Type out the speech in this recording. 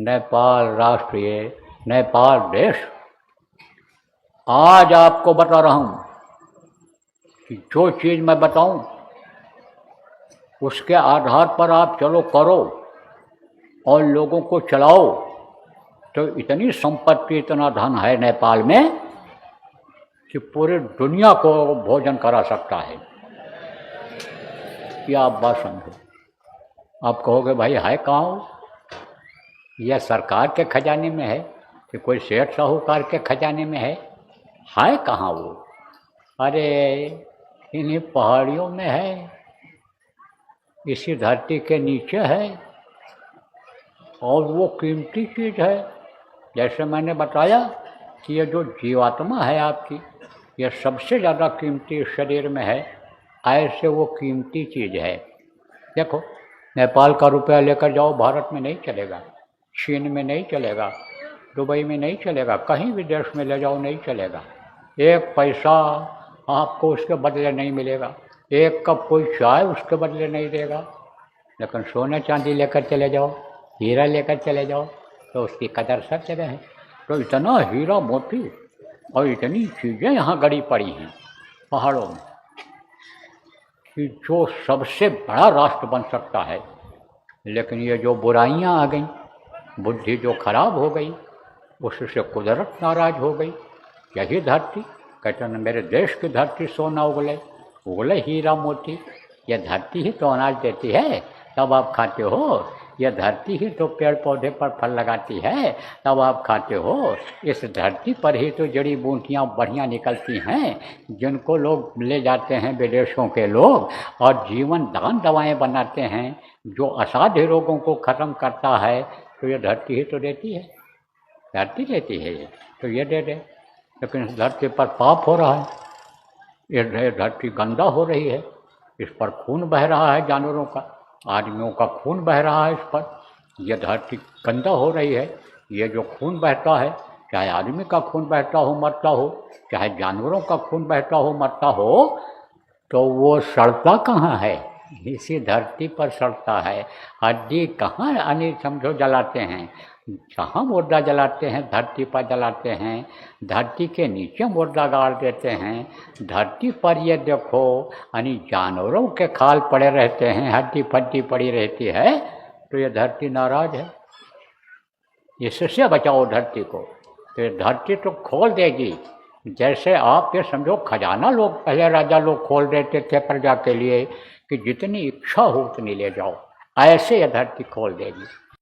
नेपाल राष्ट्र, ये नेपाल देश, आज आपको बता रहा हूं कि जो चीज़ मैं बताऊं उसके आधार पर आप चलो करो और लोगों को चलाओ, तो इतनी संपत्ति, इतना धन है नेपाल में कि पूरी दुनिया को भोजन करा सकता है। ये आप बात समझो। आप कहोगे भाई है कहाँ हो? यह सरकार के खजाने में है कि कोई सेठ साहूकार के खजाने में है कहाँ वो? अरे इन्हीं पहाड़ियों में है, इसी धरती के नीचे है, और वो कीमती चीज़ है। जैसे मैंने बताया कि ये जो जीवात्मा है आपकी, ये सबसे ज़्यादा कीमती शरीर में है, ऐसे वो कीमती चीज़ है। देखो, नेपाल का रुपया लेकर जाओ, भारत में नहीं चलेगा, चीन में नहीं चलेगा, दुबई में नहीं चलेगा, कहीं भी देश में ले जाओ नहीं चलेगा। एक पैसा आपको उसके बदले नहीं मिलेगा, एक कप कोई चाय उसके बदले नहीं देगा। लेकिन सोने चांदी लेकर चले जाओ, हीरा लेकर चले जाओ, तो उसकी कदर सब जगह है। तो इतना हीरा मोती और इतनी चीज़ें यहाँ गड़ी पड़ी हैं पहाड़ों में कि जो सबसे बड़ा राष्ट्र बन सकता है। लेकिन ये जो बुराइयाँ आ गई, बुद्धि जो खराब हो गई, उससे कुदरत नाराज हो गई। यही धरती, कहते हैं मेरे देश की धरती सोना उगले हीरा मोती, यह धरती ही तो अनाज देती है तब आप खाते हो, यह धरती ही तो पेड़ पौधे पर फल लगाती है तब आप खाते हो, इस धरती पर ही तो जड़ी बूटियाँ बढ़िया निकलती हैं जिनको लोग ले जाते हैं विदेशों के लोग, और जीवन दान दवाएं बनाते हैं जो असाध्य रोगों को ख़त्म करता है। तो ये धरती ही तो देती है, धरती देती है ये, तो ये दे दे। लेकिन इस धरती पर पाप हो रहा है, ये धरती गंदा हो रही है, इस पर खून बह रहा है, जानवरों का, आदमियों का खून बह रहा है इस पर। यह धरती गंदा हो रही है। ये जो खून बहता है, चाहे आदमी का खून बहता हो मरता हो, चाहे जानवरों का खून बहता हो मरता हो, तो वो सड़ता कहाँ है? इसी धरती पर सड़ता है। हड्डी कहाँ अनिल समझो जलाते हैं, जहाँ मुर्दा जलाते हैं धरती पर जलाते हैं, धरती के नीचे मुर्दा गाड़ देते हैं। धरती पर ये देखो यानी जानवरों के खाल पड़े रहते हैं, हड्डी फड्डी पड़ी रहती है, तो ये धरती नाराज है। इससे बचाओ धरती को, तो ये धरती तो खोल देगी। जैसे आप ये समझो खजाना लोग पहले राजा लोग खोल देते थे प्रजा के लिए कि जितनी इच्छा हो उतनी ले जाओ, ऐसे ये धरती खोल देगी।